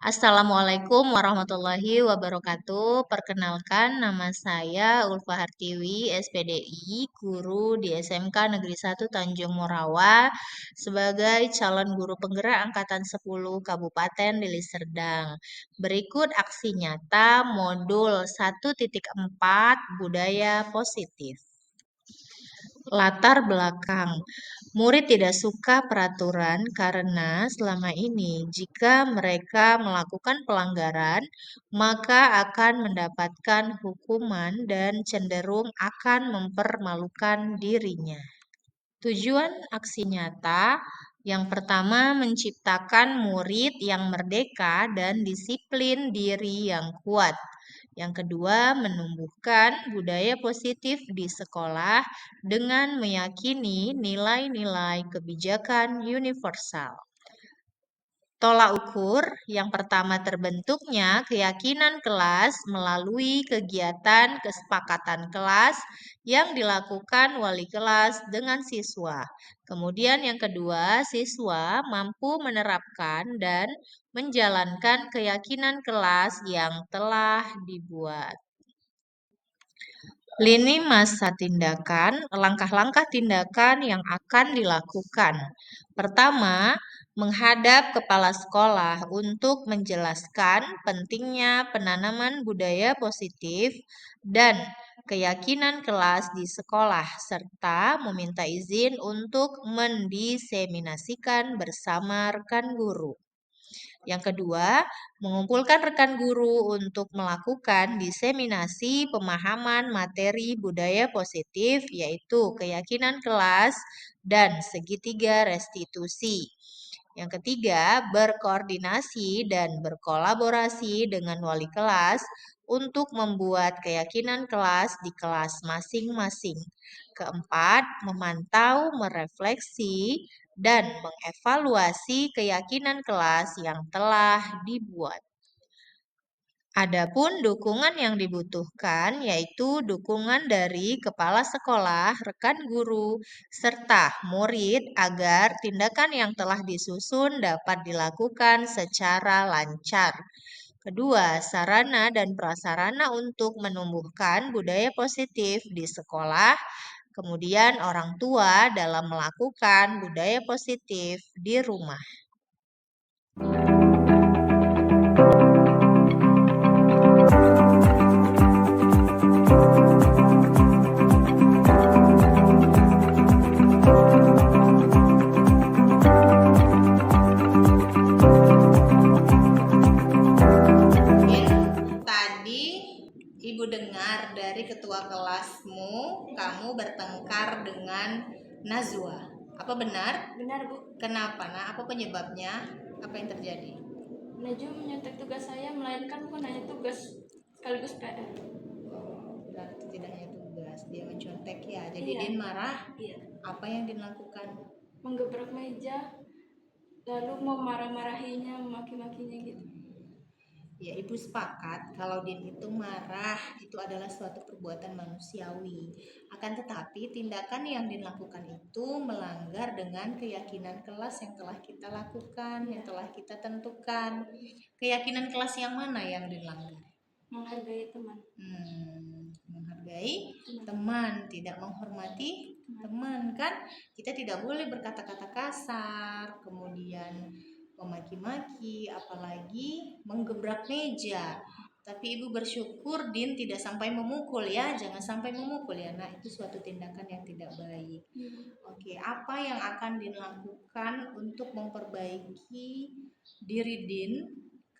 Assalamualaikum warahmatullahi wabarakatuh. Perkenalkan, nama saya Ulfa Hartiwi, SPDI, guru di SMK Negeri 1 Tanjung Morawa sebagai calon guru penggerak Angkatan 10 Kabupaten Deli Serdang. Berikut aksi nyata modul 1.4 Budaya Positif. Latar belakang, murid tidak suka peraturan karena selama ini jika mereka melakukan pelanggaran, maka akan mendapatkan hukuman dan cenderung akan mempermalukan dirinya. Tujuan aksi nyata yang pertama menciptakan murid yang merdeka dan disiplin diri yang kuat. Yang kedua, menumbuhkan budaya positif di sekolah dengan meyakini nilai-nilai kebijakan universal. Tolak ukur yang pertama terbentuknya keyakinan kelas melalui kegiatan kesepakatan kelas yang dilakukan wali kelas dengan siswa. Kemudian yang kedua, siswa mampu menerapkan dan menjalankan keyakinan kelas yang telah dibuat. Lini masa tindakan, langkah-langkah tindakan yang akan dilakukan. Pertama, menghadap kepala sekolah untuk menjelaskan pentingnya penanaman budaya positif dan keyakinan kelas di sekolah, serta meminta izin untuk mendiseminasikan bersama rekan guru. Yang kedua, mengumpulkan rekan guru untuk melakukan diseminasi pemahaman materi budaya positif, yaitu keyakinan kelas dan segitiga restitusi. Yang ketiga, berkoordinasi dan berkolaborasi dengan wali kelas untuk membuat keyakinan kelas di kelas masing-masing. Keempat, memantau, merefleksi, dan mengevaluasi keyakinan kelas yang telah dibuat. Adapun dukungan yang dibutuhkan yaitu dukungan dari kepala sekolah, rekan guru, serta murid agar tindakan yang telah disusun dapat dilakukan secara lancar. Kedua, sarana dan prasarana untuk menumbuhkan budaya positif di sekolah. Kemudian orang tua dalam melakukan budaya positif di rumah. Tadi Ibu dengar dari ketua kelasmu, kamu bertengkar dengan Nazwa. Apa benar? Benar, Bu. Kenapa? Nah, apa penyebabnya? Apa yang terjadi? Najwa menyontek tugas saya, melainkan bukan hanya tugas, sekaligus PR. Berarti tidak hanya tugas, dia mencontek ya. Jadi Iya. Din marah. Iya. Apa yang dilakukan? Menggebrak meja, lalu memarah-marahinya, memaki-makinya gitu. Ya, Ibu sepakat kalau Din itu marah itu adalah suatu perbuatan manusiawi. Akan tetapi tindakan yang dilakukan itu melanggar dengan keyakinan kelas yang telah kita lakukan, yang telah kita tentukan. Keyakinan kelas yang mana yang dilanggar? Menghargai teman. Menghargai teman, tidak menghormati teman kan? Kita tidak boleh berkata-kata kasar, kemudian memaki-maki, apalagi menggebrak meja. Tapi Ibu bersyukur Din tidak sampai memukul ya, jangan sampai memukul ya. Nah, itu suatu tindakan yang tidak baik. Oke, apa yang akan Din lakukan untuk memperbaiki diri Din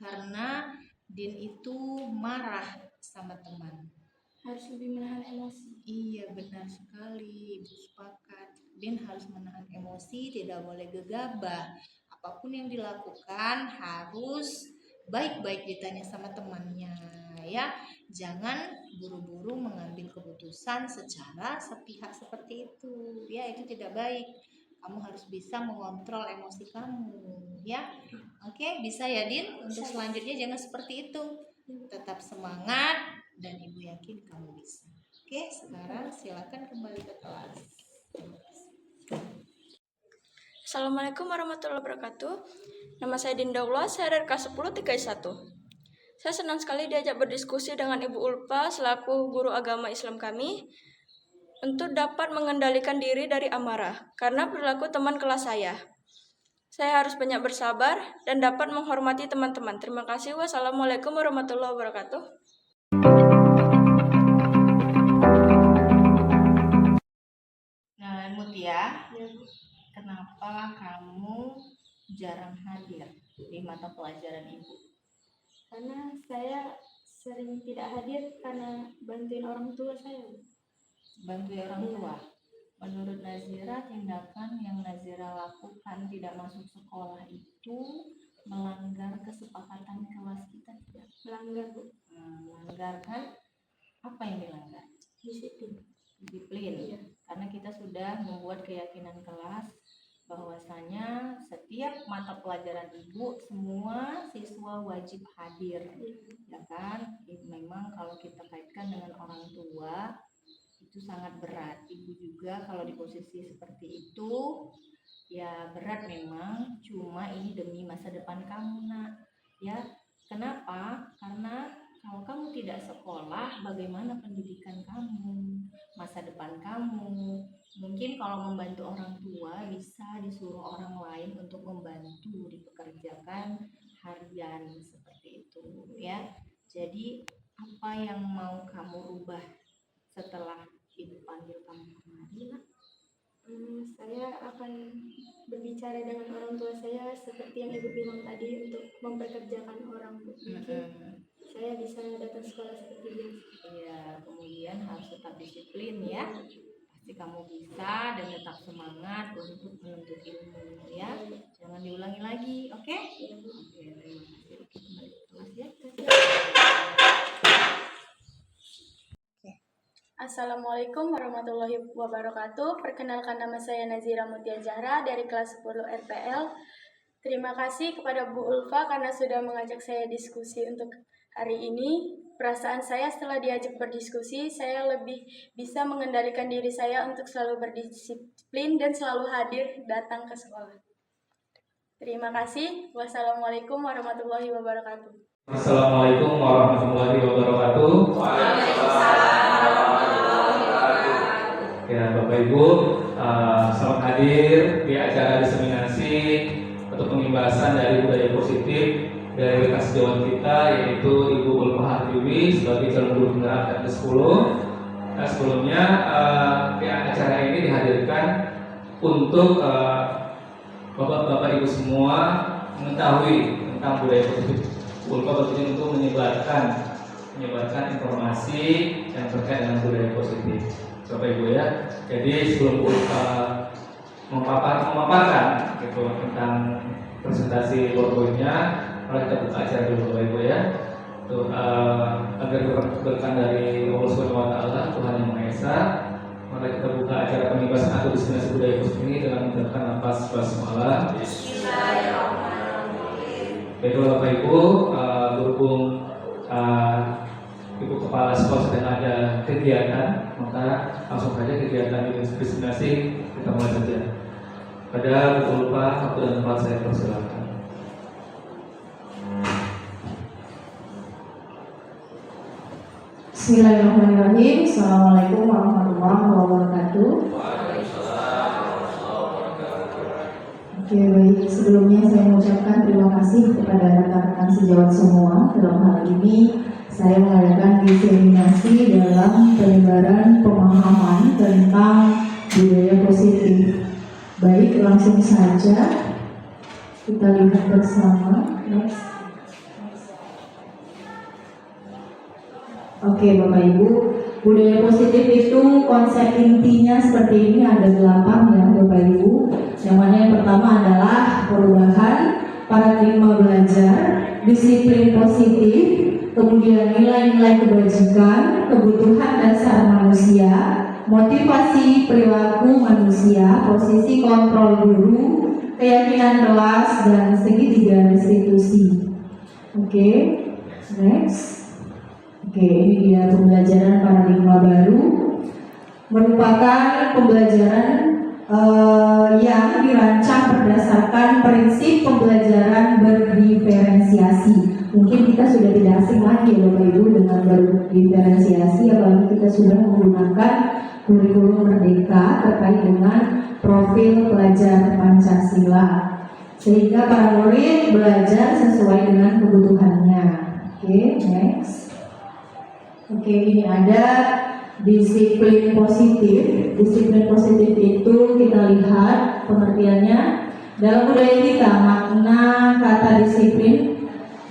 karena Din itu marah sama teman? Harus lebih menahan emosi. Iya, benar sekali, Ibu sepakat. Din harus menahan emosi, tidak boleh gegabah. Apapun yang dilakukan harus baik-baik ditanya sama temannya ya. Jangan buru-buru mengambil keputusan secara sepihak seperti itu. Ya, itu tidak baik. Kamu harus bisa mengontrol emosi kamu ya. Oke, bisa ya Din? Untuk selanjutnya jangan seperti itu. Tetap semangat dan Ibu yakin kamu bisa. Oke, sekarang silakan kembali ke kelas. Assalamualaikum warahmatullahi wabarakatuh. Nama saya Dinda Ulwa, saya dari kelas 10 TKI 1. Saya senang sekali diajak berdiskusi dengan Ibu Ulfa selaku guru agama Islam kami untuk dapat mengendalikan diri dari amarah karena perilaku teman kelas saya. Saya harus banyak bersabar dan dapat menghormati teman-teman. Terima kasih. Wassalamualaikum warahmatullahi wabarakatuh. Nah, Mutia, kenapa kamu jarang hadir di mata pelajaran Ibu? Karena saya sering tidak hadir karena bantuin orang tua saya. Bantu orang tua. Menurut Nazira, tindakan yang Nazira lakukan tidak masuk sekolah itu melanggar kesepakatan kelas kita tidak? Melanggar, Bu. Melanggar kan? Apa yang dilanggar? Disiplin. Iya. Karena kita sudah membuat keyakinan kelas bahwasanya setiap mata pelajaran Ibu semua siswa wajib hadir, ya kan? Memang kalau kita kaitkan dengan orang tua itu sangat berat. Ibu juga kalau di posisi seperti itu ya berat memang, cuma ini demi masa depan kamu, Nak. Ya, kenapa? Karena kalau kamu tidak sekolah, bagaimana pendidikan kamu, masa depan kamu? Mungkin kalau membantu orang tua bisa disuruh orang lain untuk membantu dipekerjakan harian seperti itu, ya. Jadi apa yang mau kamu rubah setelah Ibu panggil kamu kemari, Nak? Saya akan berbicara dengan orang tua saya seperti yang Ibu bilang tadi untuk mempekerjakan orang. Mungkin saya bisa datang sekolah seperti biasa. Iya, kemudian harus tetap disiplin ya. Pasti kamu bisa dan tetap semangat untuk menuntut ilmu ya. Jangan diulangi lagi, oke? Oke, terima kasih. Oke, kembali ke kelas ya. Assalamualaikum warahmatullahi wabarakatuh. Perkenalkan, nama saya Nazira Mutia Zahra dari kelas 10 RPL. Terima kasih kepada Bu Ulfa karena sudah mengajak saya diskusi untuk hari ini. Perasaan saya setelah diajak berdiskusi, saya lebih bisa mengendalikan diri saya untuk selalu berdisiplin dan selalu hadir datang ke sekolah. Terima kasih. Wassalamualaikum warahmatullahi wabarakatuh. Assalamualaikum warahmatullahi wabarakatuh. Ya, Bapak Ibu, selamat hadir di acara diseminasi untuk pembahasan dari budaya positif dari rekan sejawat kita, yaitu Ibu Ulfa Hardiwi sebagai calon guru penggerak ke-10. Nah, sebelumnya acara ini dihadirkan untuk Bapak-Bapak Ibu semua mengetahui tentang budaya positif. Ulfa bertujuan untuk menyebarkan informasi yang terkait dengan budaya positif, Bapak Ibu ya. Jadi sebelum Ulfa memaparkan gitu tentang presentasi PowerPoint-nya, mari kita buka acara dulu Bapak Ibu ya. Untuk agar berkat dari Allah Subhanahu wa taala, Tuhan Yang Maha Esa, mari kita buka acara pembahasan atau diseminasi budaya positif ini dengan mengucapkan nafas basmalah. Baiklah Bapak Ibu, berhubung Ibu Kepala Sekolah sedang ada kegiatan, maka langsung saja kegiatan diseminasi kita mulai saja. Pada Bu Ulfa, waktu dan tempat saya persilakan. Bismillahirrahmanirrahim. Assalamualaikum warahmatullahi wabarakatuh. Oke, baik. Sebelumnya saya mengucapkan terima kasih kepada rekan-rekan sejawat semua. Dalam hal ini saya mengadakan diseminasi dalam penyebaran pemahaman tentang budaya positif. Baik, langsung saja kita lihat bersama. Next. Oke, Bapak Ibu, budaya positif itu konsep intinya seperti ini, ada 8 ya Bapak Ibu. Yang mana yang pertama adalah perubahan paradigma belajar, disiplin positif, kemudian nilai-nilai kebajikan, kebutuhan dasar manusia, motivasi perilaku manusia, posisi kontrol guru, keyakinan kelas, dan segitiga restitusi. Oke, next. Oke, ini dia pembelajaran paradigma baru, merupakan pembelajaran yang dirancang berdasarkan prinsip pembelajaran berdiferensiasi. Mungkin kita sudah tidak asing lagi ya Bapak Ibu dengan berdiferensiasi, apalagi kita sudah menggunakan kurikulum merdeka terkait dengan profil pelajar Pancasila, sehingga para murid belajar sesuai dengan kebutuhannya. Oke, next. Oke, ini ada disiplin positif. Disiplin positif itu kita lihat pengertiannya dalam budaya kita. Makna kata disiplin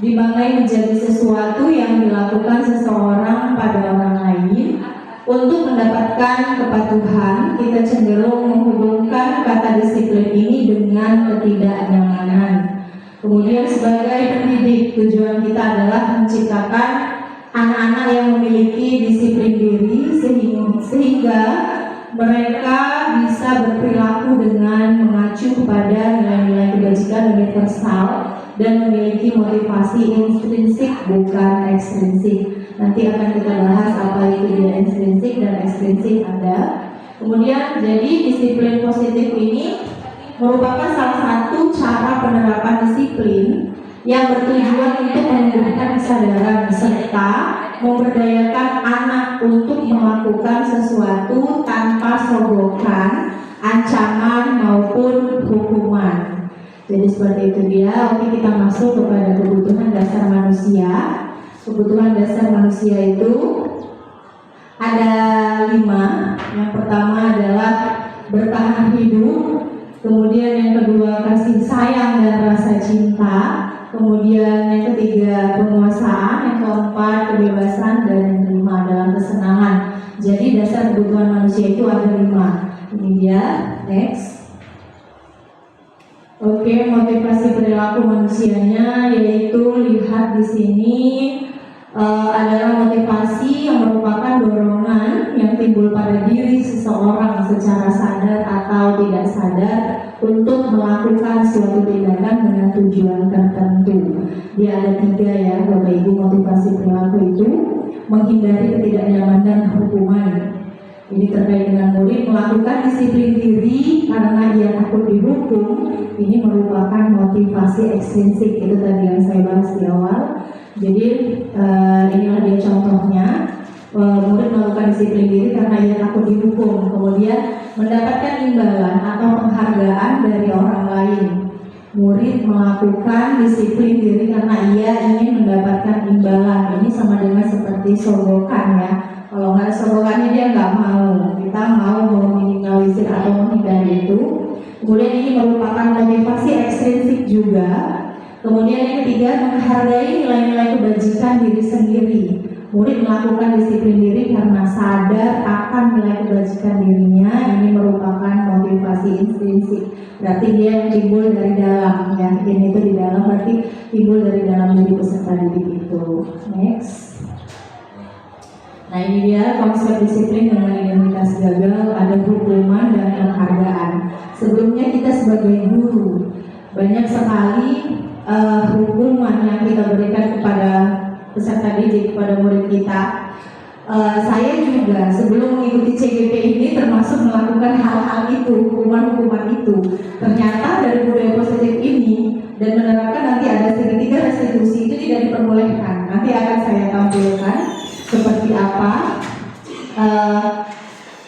dimaknai menjadi sesuatu yang dilakukan seseorang pada orang lain untuk mendapatkan kepatuhan. Kita cenderung menghubungkan kata disiplin ini dengan ketidaknyamanan. Kemudian sebagai pendidik, tujuan kita adalah menciptakan anak-anak yang memiliki disiplin diri sehingga mereka bisa berperilaku dengan mengacu kepada nilai-nilai kebajikan universal dan memiliki motivasi intrinsik bukan ekstrinsik. Nanti akan kita bahas apa itu dia intrinsik dan ekstrinsik ada. Kemudian jadi disiplin positif ini merupakan salah satu cara penerapan disiplin yang bertujuan untuk menumbuhkan kesadaran serta memberdayakan anak untuk melakukan sesuatu tanpa sogokan, ancaman maupun hukuman. Jadi seperti itu dia. Oke, kita masuk kepada kebutuhan dasar manusia. Kebutuhan dasar manusia itu ada 5. Yang pertama adalah bertahan hidup. Kemudian yang kedua kasih sayang dan rasa cinta. Kemudian yang ketiga penguasaan, yang keempat kebebasan, dan yang kelima adalah kesenangan. Jadi dasar kebutuhan manusia itu ada 5. Ini dia, next. Oke, motivasi perilaku manusianya yaitu lihat di sini adalah motivasi yang merupakan dorongan yang timbul pada diri seseorang secara sadar atau tidak sadar untuk melakukan suatu tindakan dengan tujuan tertentu. Dia ada 3 ya Bapak Ibu motivasi perilaku itu: menghindari ketidaknyamanan hukuman. Ini terkait dengan murid melakukan disiplin diri karena ia takut dihukum. Ini merupakan motivasi ekstrinsik, itu tadi yang saya bahas di awal. Jadi inilah dia contohnya. Murid melakukan disiplin diri karena ia takut dihukum, kemudian mendapatkan imbalan atau penghargaan dari orang lain. Murid melakukan disiplin diri karena ia ingin mendapatkan imbalan. Ini sama dengan seperti sogokan ya. Kalau nggak ada sogokannya dia nggak mau. Kita mau meminimalisir atau menghindari itu. Kemudian ini merupakan motivasi ekstrinsik juga. Kemudian yang ketiga, menghargai nilai-nilai kebajikan diri sendiri. Murid melakukan disiplin diri karena sadar akan nilai kebajikan dirinya. Ini merupakan motivasi intrinsik. Berarti dia yang timbul dari dalam. Ya, ini itu di dalam, berarti timbul dari dalam diri peserta didik itu. Next. Nah ini dia konsep disiplin dengan identitas gagal, ada hukuman dan penghargaan. Sebelumnya kita sebagai guru banyak sekali hukuman yang kita berikan kepada peserta didik, kepada murid kita. Saya juga sebelum mengikuti CGP ini termasuk melakukan hal-hal itu, hukuman-hukuman itu. Ternyata dari budaya positif ini dan menerapkan nanti ada segitiga restitusi itu tidak diperbolehkan. Nanti akan saya tampilkan seperti apa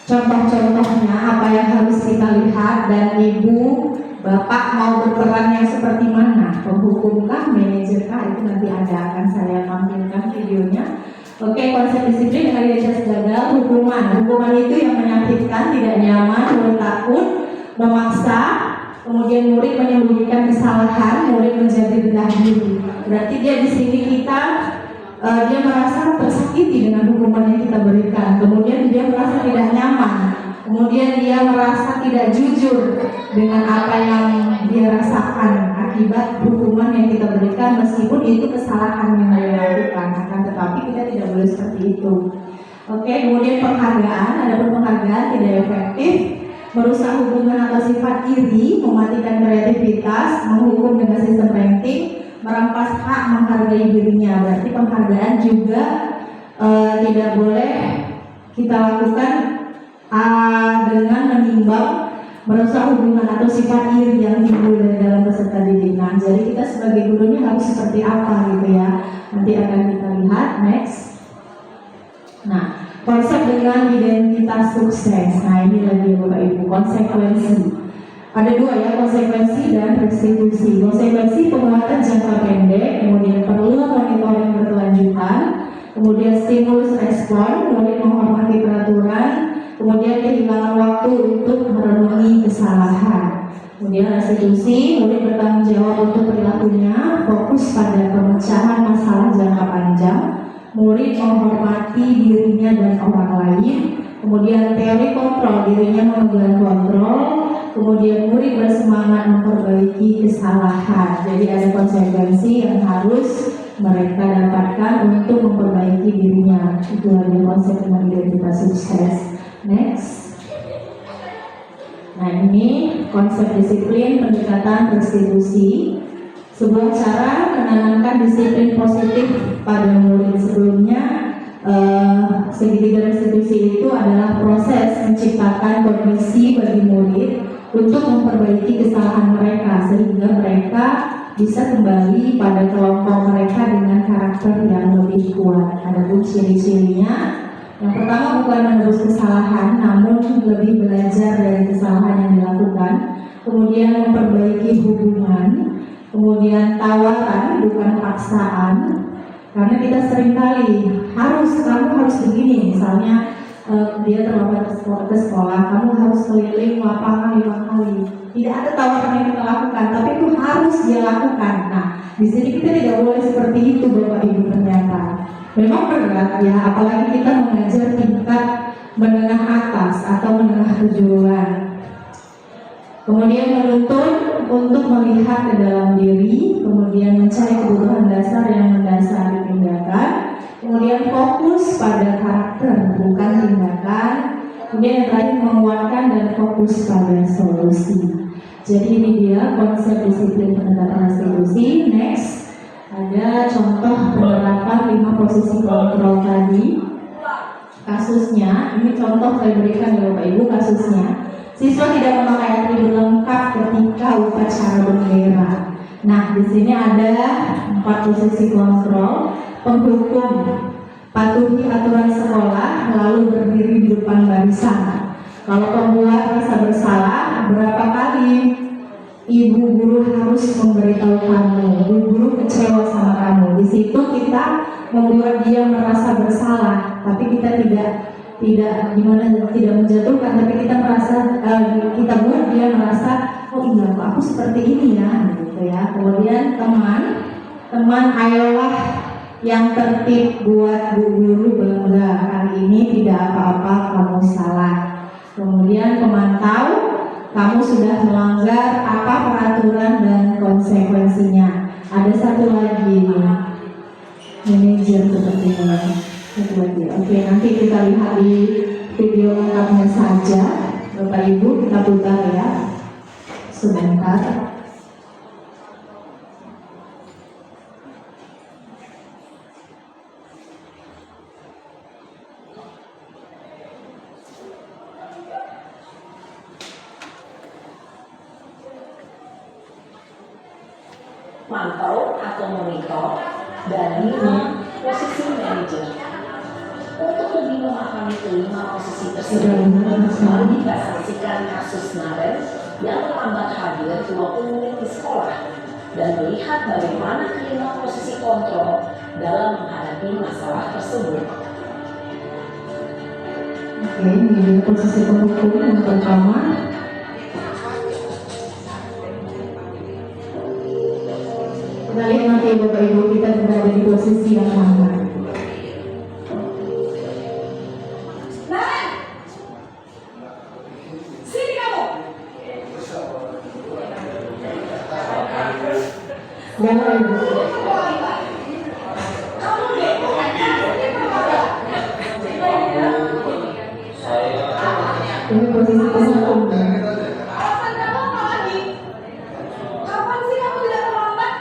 contoh-contohnya, apa yang harus kita lihat, dan ibu bapak mau berperan yang seperti mana, penghukumkah, manajerkah, itu nanti akan saya tampilkan videonya. Oke, konsep disiplin dengan identitas gagal, hukuman itu yang menyakitkan, tidak nyaman, murid takut, memaksa, kemudian murid menyembunyikan kesalahan, murid menjadi rendah diri. Berarti dia di sini kita dia merasa tersakiti dengan hukuman yang kita berikan, kemudian dia merasa tidak nyaman, kemudian dia merasa tidak jujur dengan apa yang dia rasakan akibat hukuman yang kita berikan, meskipun itu kesalahan yang dia lakukan. Akan tetapi kita tidak boleh seperti itu. Oke, kemudian penghargaan, adapun penghargaan tidak efektif, merusak hubungan atau sifat iri, mematikan kreativitas, menghukum dengan sistem ranking, merampas hak menghargai dirinya. Berarti penghargaan juga tidak boleh kita lakukan dengan menimbang merusak hubungan atau sifat iri yang timbul dari dalam peserta didik. Nah, jadi kita sebagai gurunya harus seperti apa gitu ya. Nanti akan kita lihat next. Nah, konsep dengan identitas sukses. Nah, ini lagi Bapak Ibu, konsekuensi. Ada dua ya, konsekuensi dan restitusi. Konsekuensi penguatan jangka pendek, kemudian perlu monitoring berkelanjutan, kemudian stimulus respon, kemudian menghormati peraturan, kemudian kehilangan waktu untuk merenungi kesalahan. Kemudian restitusi, murid bertanggung jawab untuk perilakunya, fokus pada pemecahan masalah jangka panjang, murid menghormati dirinya dan orang lain. Kemudian teori kontrol, dirinya memegang kontrol. Kemudian murid bersemangat memperbaiki kesalahan. Jadi ada konsekuensi yang harus mereka dapatkan untuk memperbaiki dirinya. Itu adalah konsep dengan identitas sukses. Next. Nah, ini konsep disiplin pendekatan restitusi. Sebuah cara menanamkan disiplin positif pada murid. Sebelumnya segitiga restitusi itu adalah proses menciptakan kondisi bagi murid untuk memperbaiki kesalahan mereka sehingga mereka bisa kembali pada kelompok mereka dengan karakter yang lebih kuat. Adapun ciri-cirinya, yang pertama bukan menebus kesalahan, namun lebih belajar dari kesalahan yang dilakukan. Kemudian memperbaiki hubungan. Kemudian tawaran bukan paksaan. Karena kita seringkali kamu harus begini, misalnya dia terlambat ke sekolah, kamu harus keliling lapangan 5 kali. Tidak ada tawaran yang kita lakukan, tapi itu harus dia lakukan. Nah, di sini kita tidak boleh seperti itu, Bapak Ibu, ternyata. Memang berat ya, apalagi kita mengajar tingkat menengah atas atau menengah kejuruan. Kemudian menuntun untuk melihat ke dalam diri, kemudian mencari kebutuhan dasar yang mendasari tindakan, kemudian fokus pada karakter bukan tindakan, kemudian yang terakhir menguatkan dan fokus pada solusi. Jadi ini dia konsep disiplin pendekatan restitusi. Next, ada contoh penerapan 5 posisi kontrol tadi. Kasusnya, ini contoh saya berikan ya Bapak Ibu kasusnya. Siswa tidak memakai atribut lengkap ketika upacara bendera. Nah, di sini ada 4 posisi kontrol. Penghukum, patuhi aturan sekolah, lalu berdiri di depan barisan. Kalau pembuat rasa bersalah, berapa kali ibu guru harus memberitahu kamu, ibu guru kecewa sama kamu. Di situ kita membuat dia merasa bersalah, tapi kita tidak menjatuhkan, tapi kita merasa kita buat dia merasa, oh iya aku seperti ini ya, gitu ya. Kemudian teman ayolah yang tertib buat bu guru bangga, kali ini tidak apa-apa kamu salah. Kemudian pemantau, kamu sudah melanggar apa peraturan dan konsekuensinya. Ada satu lagi nih, manajer sepertinya. Oke, nanti kita lihat di video lengkapnya saja. Bapak Ibu, kita putar ya sebentar. Mantau atau monitor dari posisi manajer. Untuk lebih memahami kelima posisi tersebut, mari kita saksikan kasus Naren yang terlambat hadir 20 menit di sekolah dan melihat bagaimana kelima posisi kontrol dalam menghadapi masalah tersebut. Oke, ini posisi penghukum yang pertama. Kita lihat nanti Bapak Ibu kita berada di posisi yang mana. Ini posisi penghukum. Alasan kamu apa lagi? Kapan sih kamu tidak terlambat?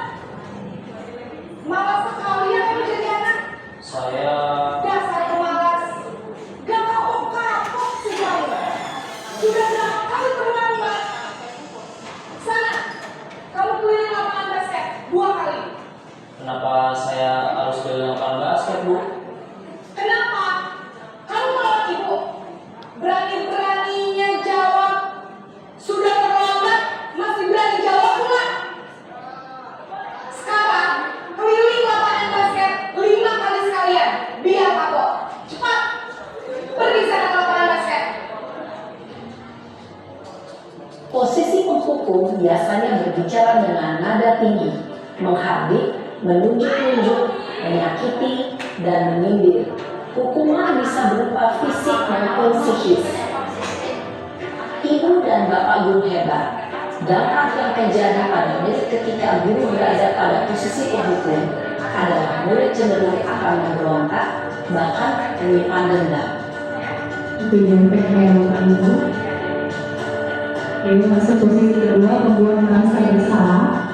Malas sekali ya kamu jadi anak. Saya Dasar pemalas. Gak mau kapok sekali. Sudah berapa kali terlambat? saya harus ke lapangan basket, Bu. Kenapa? Kamu malah ibu. Berani-beraninya jawab. Sudah terlambat, masih berani jawab enggak? Sekarang, keliling lapangan basket 5 kali sekalian. Biar kapok. Cepat. Pergi sana ke lapangan basket. Posisi penghukum biasanya berbicara dengan nada tinggi, menghardik, menunjuk-nunjuk, menyakiti, dan menyindir. Hukuman bisa berupa fisik maupun psikis. Ibu dan bapak guru hebat. Dampak yang terjadi pada murid ketika guru berada pada posisi penghukum adalah murid cenderung akan memberontak, bahkan menyimpan dendam. Itu yang pengen Bapak Ibu. Ini masuk posisi kedua, membuat merasa bersalah.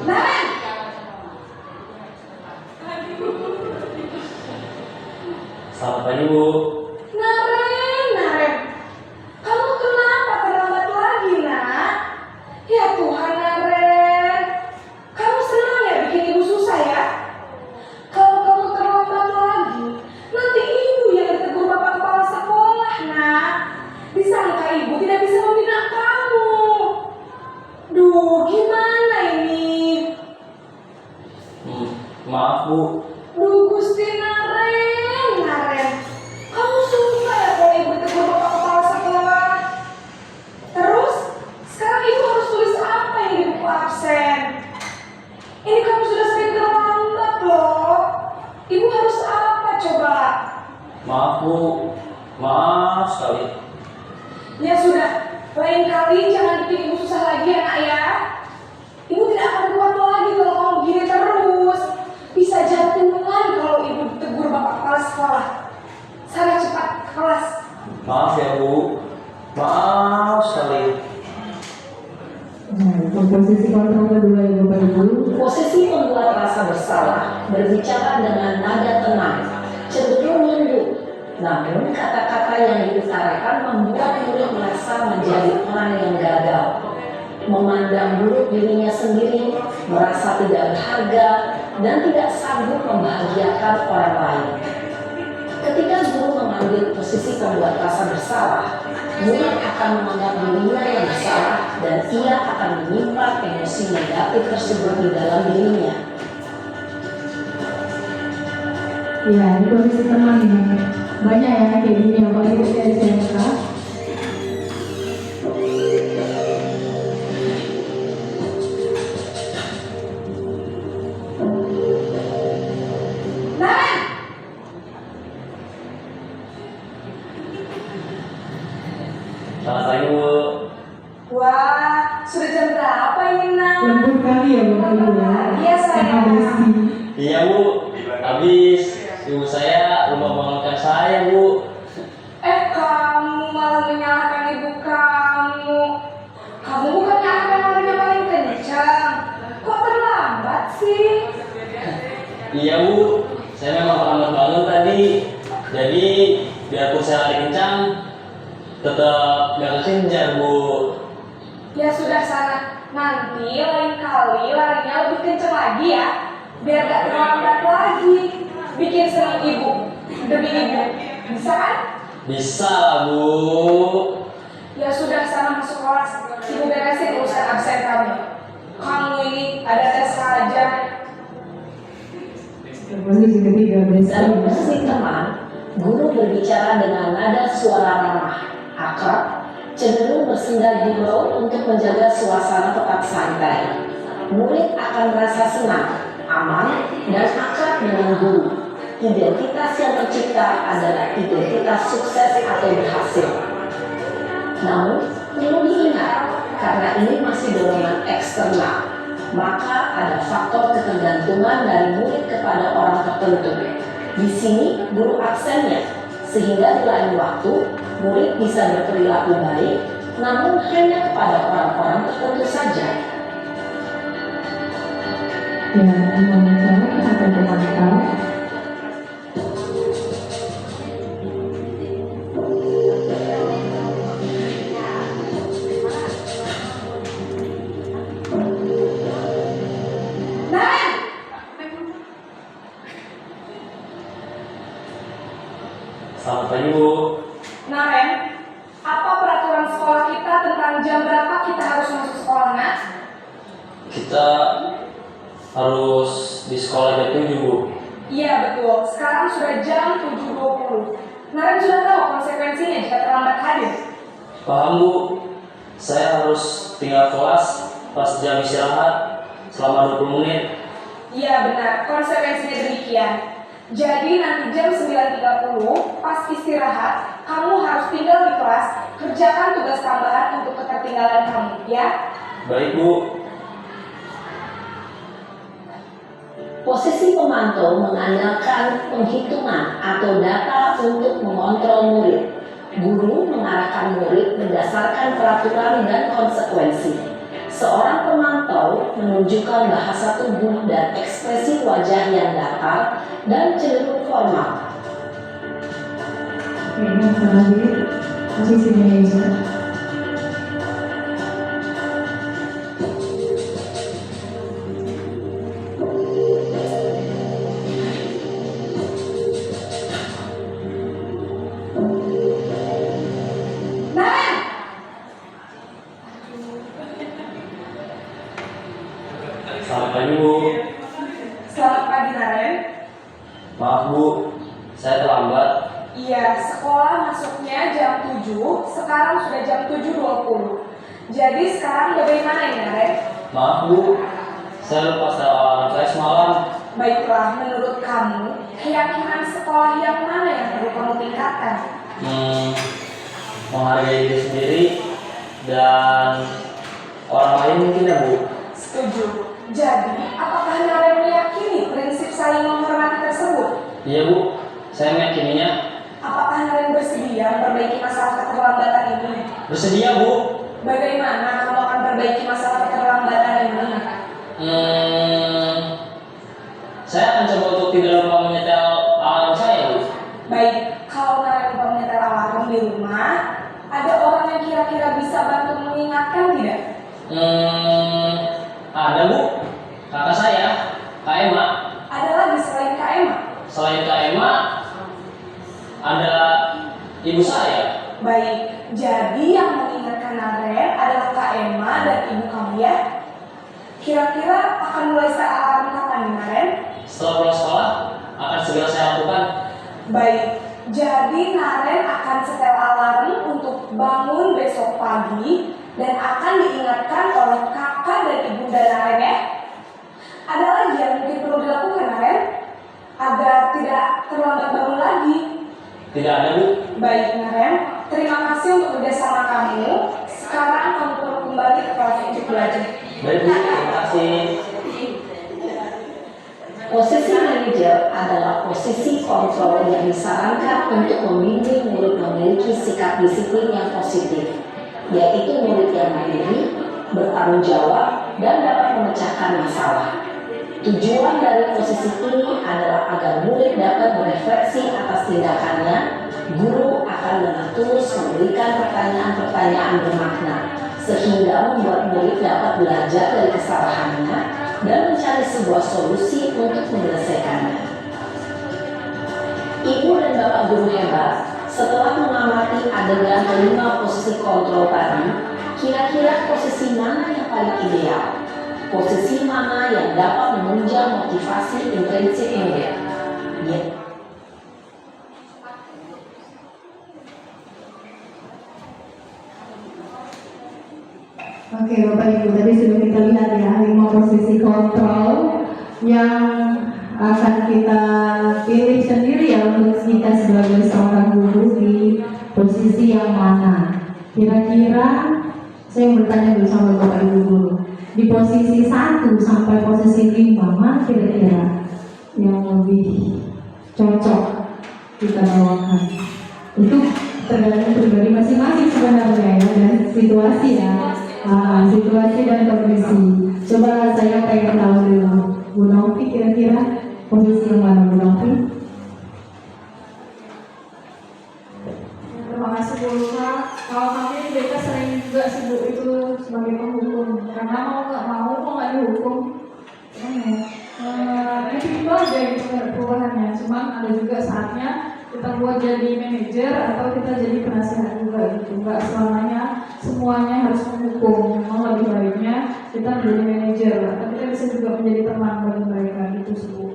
Naren! Selamat pagi, Bu. Naren. Kamu kenapa terlambat lagi, nak? Ya Tuhan, Naren. Kamu senang ya bikin ibu susah ya? Kalau kamu terlambat lagi, nanti ibu yang ditegur bapak kepala sekolah, nak. Disangka ibu tidak bisa membina kamu. Duh, gimana ini? Maaf, Bu. Duh, Gusti Naren. Kamu suka ya kalau ibu ditegur bapak kepala sekolah? Terus, sekarang ibu harus tulis apa yang di buku absen? Ini kamu sudah sering terlambat loh. Ibu harus apa coba? Maaf, Bu. Maaf sekali. Ya sudah, lain kali jangan bikin ibu susah lagi ya, nak ya. Ibu tidak akan kuat lagi kalau kamu begini terus. Bisa jantungan kalau ibu ditegur bapak kepala sekolah. Sana cepat ke kelas. Maaf ya, Bu. Maaf sekali. Nah, itu posisi kontrol kedua ya Bapak Ibu. Posisi pembuat rasa bersalah berbicara dengan nada tenang, cenderung nunduk. Namun kata-kata yang diutarakan membuat murid merasa menjadi orang yang gagal, memandang buruk dirinya sendiri, merasa tidak berharga, dan tidak sanggup membahagiakan orang lain. Ketika guru mengambil posisi pembuat rasa bersalah, murid akan menganggap dirinya yang bersalah dan ia akan menyimpan emosi negatif tersebut di dalam dirinya. Ya, ini posisi teman ini. Banyak ya kayak gini ya Bapak Ibu dari SMK. Naren! Selamat pagi, Bu. Wah, sudah jam berapa ini, nak? Lembut kali ya Bapak Ibu ya. Iya, sayang. Karena besi. Iya, Bu. Habis ibu saya lupa mengantarkan saya, Bu. Kamu malah menyalahkan ibu kamu. Kamu bukannya anak-anaknya paling kencang. Kok terlambat sih? Iya, Bu. Saya memang terlambat banget tadi. Jadi biarpun saya lari kencang, tetap gak kekejar, Bu. Ya sudah sana. Nanti lain kali larinya lebih kencang lagi ya. Biar gak terlambat lagi. Bikin senang ibu. Demi ibu. Bisa kan? Bisa lah, Bu. Ya sudah sana masuk kelas. Ibu beresin urusan absen kamu. Kamu ini ada tes saja. Posisi ketiga besi. Dalam posisi teman, guru berbicara dengan nada suara ramah, akrab, cenderung bersenda gurau untuk menjaga suasana tetap santai. Murid akan merasa senang, aman, dan akrab dengan guru. Identitas yang tercipta adalah identitas sukses atau berhasil. Namun, perlu diingat, karena ini masih dorongan eksternal, maka ada faktor ketergantungan dari murid kepada orang tertentu. Di sini, guru absennya, sehingga di lain waktu, murid bisa berperilaku baik, namun hanya kepada orang-orang tertentu saja. Ya, memang atau pemantau. Selamat pagi, Bu. Nah, Ren, apa peraturan sekolah kita tentang jam berapa kita harus masuk sekolah, Nak? Kita harus di sekolah jam 7, Bu. Iya, betul. Sekarang sudah jam 7.20. Naren sudah tahu konsekuensinya jika terlambat hadir. Paham, Bu. Saya harus tinggal kelas pas jam istirahat selama 20 menit. Iya, benar. Konsekuensinya demikian. Jadi nanti jam 9.30 pas istirahat, kamu harus tinggal di kelas, kerjakan tugas tambahan untuk ketertinggalan kamu, ya? Baik, Bu. Posisi pemantau mengandalkan penghitungan atau data untuk mengontrol murid. Guru mengarahkan murid berdasarkan peraturan dan konsekuensi. Seorang pemantau menunjukkan bahasa tubuh dan ekspresi wajah yang datar dan cenderung formal. Oke, yang terakhir posisi manajer. Naren! Selamat pagi, Bu. Selamat pagi, Naren. Maaf, Bu. Saya terlambat. Iya, sekolah masuknya jam 7, sekarang sudah jam 7.20. Jadi sekarang bagaimana ini, Naren? Maaf, Bu. Saya lupa setel alarm saya semalam. Baiklah, menurut kamu, keyakinan sekolah yang mana yang perlu kamu tingkatkan? Menghargai diri sendiri dan orang lain mungkin, ya, Bu. Setuju. Jadi, apakah Naren meyakini prinsip saling menghormati tersebut? Iya, Bu. Saya meyakininya. Apakah Naren bersedia memperbaiki masalah keterlambatan ini? Bersedia, Bu. Bagaimana kamu akan perbaiki masalah keterlambatan ini? Saya akan coba untuk tidak lupa menyetel alarm saya, Bu. Baik, kalau Naren lupa menyetel alarm di rumah, ada orang yang kira-kira bisa bantu mengingatkan tidak? Ada, Bu. Kakak saya, Kak Emma. Ada lagi selain Kak Emma? Selain Kak Emma, ada ibu saya. Baik, jadi yang mengingatkan Naren adalah Kak Emma dan ibu kamu, ya? Kira-kira akan mulai set alarm kapan nih, Naren? Setelah pulang sekolah, akan segera saya lakukan. Baik, jadi Naren akan setel alarm untuk bangun besok pagi dan akan diingatkan oleh kakak dan ibunda Naren, ya? Ada lagi yang mungkin perlu dilakukan, Naren? Agar tidak terlambat bangun lagi. Tidak ada, Bu. Baik, Naren. Terima kasih untuk kerjasama kamu. Sekarang kamu perlu kembali ke kelas untuk belajar. Baik, Bu. Terima kasih. Posisi manajer adalah posisi kontrol yang disarankan untuk membimbing murid memiliki sikap disiplin yang positif, yaitu murid yang mandiri, bertanggung jawab, dan dapat memecahkan masalah. Tujuan dari posisi ini adalah agar murid dapat berefleksi atas tindakannya. Guru akan dengan tulus memberikan pertanyaan-pertanyaan bermakna, sehingga membuat murid dapat belajar dari kesalahannya dan mencari sebuah solusi untuk menyelesaikannya. Ibu dan bapak guru hebat, setelah mengamati adegan kelima posisi kontrol tadi, kira-kira posisi mana yang paling ideal? Posisi mana yang dapat menunjang motivasi intrinsik murid? Ya. Oke, Bapak Ibu, tadi sudah kita lihat ya 5 posisi kontrol yang akan kita pilih sendiri ya untuk kita sebagai seorang guru di posisi yang mana. Kira-kira saya bertanya dulu sama Bapak Ibu guru, di posisi 1 sampai posisi 5 mana kira-kira yang lebih cocok kita bawakan? Itu tergantung pribadi masing-masing sebenarnya ya, dan situasi ya. Situasi dan kondisi. Coba saya pengen tahu dulu, Bu Novi kira-kira posisi yang mana, Bu Novi? Terima kasih Bu Luna. Kalau kami di BK sering juga sibuk itu sebagai penghukum, karena mau nggak dihukum. Itu aja gitu perubahannya. Cuman ada juga saatnya kita buat jadi manajer atau kita jadi penasehat juga gitu. Nggak semuanya harus menghukum. Memang lebih baiknya kita menjadi manajer, tapi kita bisa juga menjadi teman bagi mereka gitu sih Bu.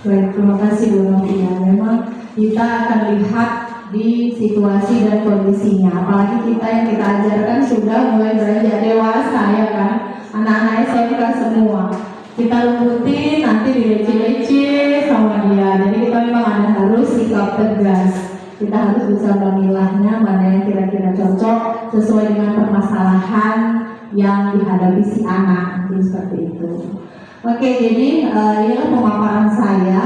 Baik, terima kasih Bu Novia. Memang kita akan lihat di situasi dan kondisinya. Apalagi kita yang kita ajarkan sudah mulai beranjak dewasa ya kan, anak-anak SMK semua. Kita lembutin nanti dilece-lece sama dia. Jadi kita memang harus sikap tegas. Kita harus bisa memilahnya mana yang kira-kira cocok sesuai dengan permasalahan yang dihadapi si anak. Jadi seperti itu. Oke, jadi inilah pemaparan saya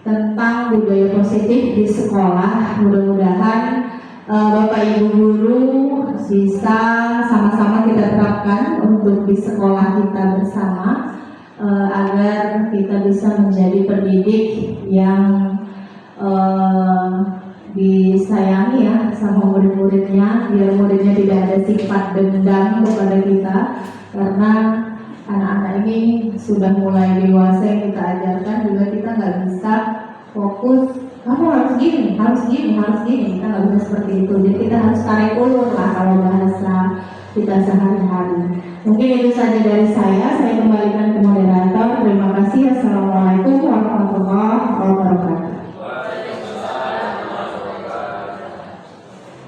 tentang budaya positif di sekolah. Mudah-mudahan Bapak Ibu guru bisa sama-sama kita terapkan untuk di sekolah kita bersama, agar kita bisa menjadi pendidik yang disayangi ya sama murid-muridnya, biar muridnya tidak ada sifat dendam kepada kita, karena anak-anak ini sudah mulai dewasa yang kita ajarkan juga kita nggak bisa fokus kamu harus gini, kita nggak bisa seperti itu. Jadi kita harus tarik ulur lah kalau bahasa kita sehari-hari. Mungkin itu saja dari saya kembalikan ke moderator. Terima kasih. Assalamualaikum warahmatullahi wabarakatuh.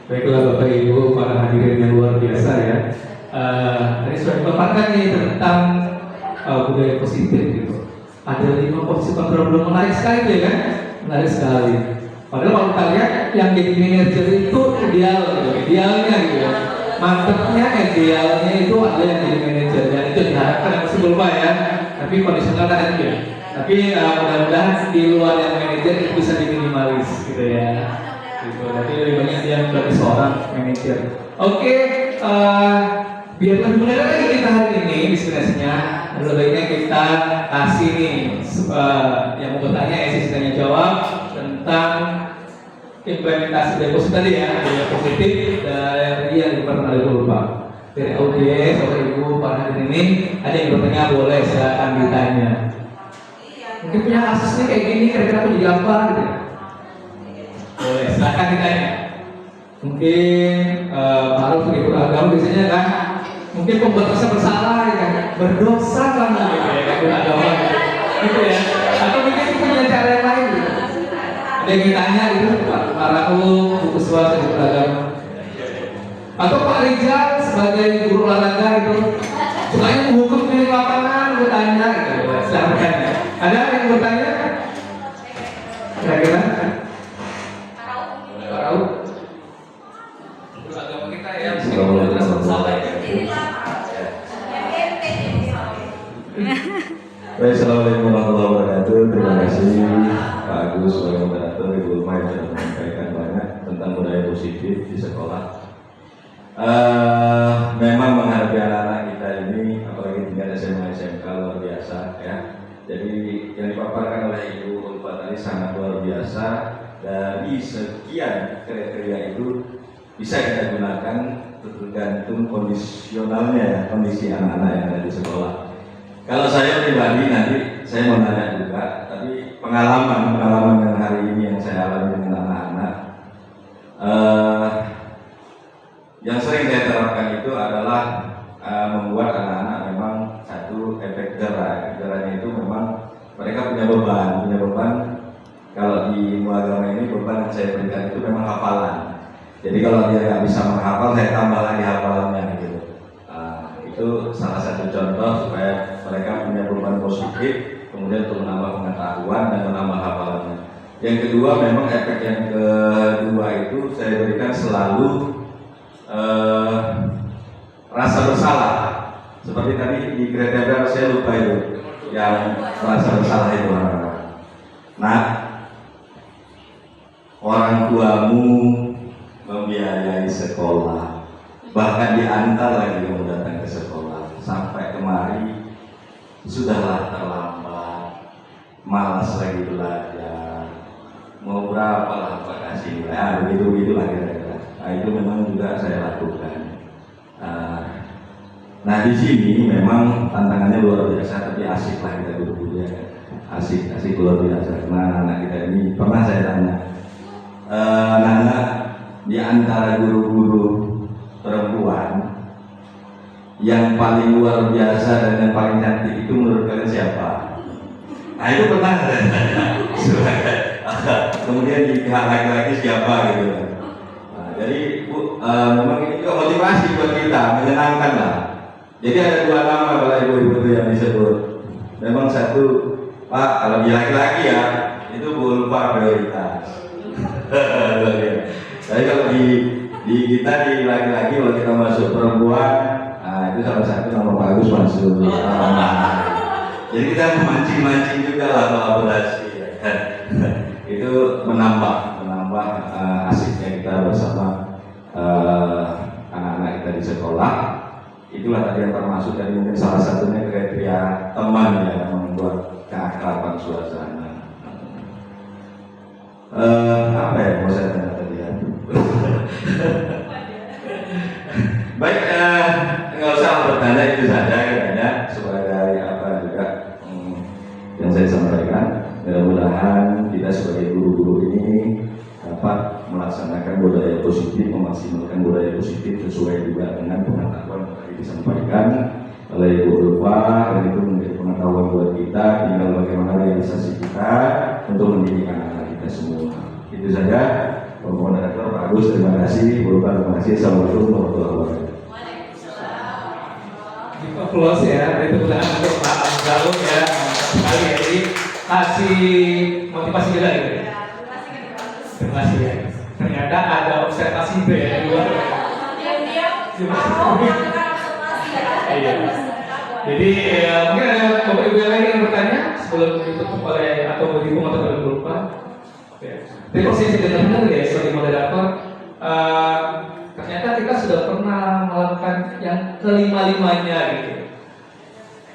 Baiklah Bapak Ibu, para hadirin yang luar biasa ya. Tadi sudah dipaparkan nih tentang budaya positif gitu. Ada 5 posisi kontrol belum, menarik sekali ya kan? Menarik sekali. Padahal kalau kita lihat yang jadi manajer itu ideal gitu, idealnya gitu ya. Mantepnya idealnya itu ada yang jadi manajer dan itu diharapkan yang masih lupa ya. Tapi kondisional kan itu ya. Tapi mudah-mudahan di luar yang manajer itu bisa diminimalis gitu ya. Gitu. Jadi lebih banyak dia menjadi seorang manajer. Oke, biar lebih mudah lagi kita hari ini diskusinya, lebih baiknya kita kasih nih yang mau bertanya sesi tanya jawab tentang implementasi deposit tadi ya, budaya positif dari yang pernah lupa. Dari audiens, Bapak Ibu, para hadirin ini ada yang bertanya boleh silakan ditanya. Mungkin punya kasusnya kayak gini, kira-kira aku jadi apa gitu. Boleh, silakan ditanya. Mungkin harus guru agama biasanya kan, mungkin pembuat rasa bersalah ya kan, berdosa kamu gitu ya kan, guru agama gitu ya. Atau mungkin punya cara yang lain gitu. Ada yang ditanya gitu, Pak Maraku, buku suara guru agama. Atau Pak Rizal sebagai guru olahraga gitu, sukanya menghukum di lapangan, bertanya gitu. Silakan bertanya. Ada yang bertanya? Kira-kira? Tahu? Guru agama kita ya, Baik, assalamualaikum warahmatullahi wabarakatuh. Terima kasih Pak Agus sebagai moderator, Ibu Ulma yang sudah menyampaikan banyak tentang budaya positif di sekolah. Memang menghadapi anak-anak kita ini, apalagi tingkat SMA SMK luar biasa ya. Jadi yang dipaparkan oleh Ibu Ulfa tadi sangat luar biasa. Dari sekian kriteria itu bisa kita gunakan tergantung kondisionalnya, kondisi anak-anak yang ada di sekolah. Kalau saya pribadi nanti saya mau nanya juga, tapi pengalaman yang hari ini yang saya alami dengan anak-anak, yang sering saya terapkan itu adalah membuat anak-anak memang satu efek jerah. Jerahnya itu memang mereka punya beban. Kalau di ilmu agama ini beban yang saya berikan itu memang hafalan. Jadi kalau dia nggak bisa menghafal, saya tambah lagi hafalannya gitu. Itu salah satu contoh supaya mereka punya beban positif, kemudian untuk menambah pengetahuan dan menambah hafalannya. Yang kedua, memang efek yang kedua itu saya berikan selalu rasa bersalah. Seperti tadi di kriteria saya lupa itu, yang rasa bersalah itu nah, orang tuamu membiayai sekolah, bahkan diantar lagi kamu datang ke sekolah, sampai kemari sudahlah terlambat, malas lagi belajar, mau berapa lah Pak kasih nilai, begitulah kira-kira. Nah itu memang juga saya lakukan. Nah di sini memang tantangannya luar biasa, tapi asik lah kita guru-guru ya. asik luar biasa. Nah, anak kita ini pernah saya tanya, Nana, di antara guru-guru perempuan yang paling luar biasa dan yang paling cantik itu menurut kalian siapa? Nah itu pernah saya tanya. Kemudian di pihak laki-laki siapa gitu kan. Nah, jadi memang ini juga motivasi buat kita, menyenangkan lah. Jadi ada dua nama kalau ibu-ibu itu yang disebut. Memang satu, Pak, kalau dia laki-laki ya itu Bu Ulfa prioritas. Tapi kalau di kita di laki-laki, kalau kita masuk perempuan, nah itu salah satu nama Pak Agus masuk. Jadi kita memancing-mancing juga lah kolaborasi. Itu menambah asiknya kita bersama anak-anak kita di sekolah. Itulah tadi yang termasuk, dan mungkin salah satunya kriteria teman ya, yang membuat keakraban suasana. Apa ya mau saya tanya tadi ya? Baik, nggak usah bertanya, itu saja katanya sebagai apa juga yang saya sampaikan. Mudah-mudahan kita sebagai guru-guru ini dapat melaksanakan budaya positif, memaksimalkan budaya positif sesuai juga dengan pengetahuan yang tadi disampaikan oleh Ibu Ulfa, dan itu menjadi pengetahuan buat kita. Tinggal bagaimana realisasi kita untuk mendidik anak-anak kita semua. Itu saja. Moderator Pak Agus, terima kasih. Bu Ulfa, terima kasih. Assalamualaikum warahmatullahi wabarakatuh. Close ya, itu undangan untuk Pak Abdul ya, sekali ya, jadi kasih motivasi juga gitu ya. Terima kasih ya. Ternyata ada observasi itu ya di luar. Iya. Jadi mungkin ada beberapa ibu yang lain yang bertanya sebelum ditutup oleh atau berhubung atau berlupa. Tapi posisi benar-benar ya sebagai moderator. Ternyata kita sudah pernah melakukan yang kelima-limanya gitu.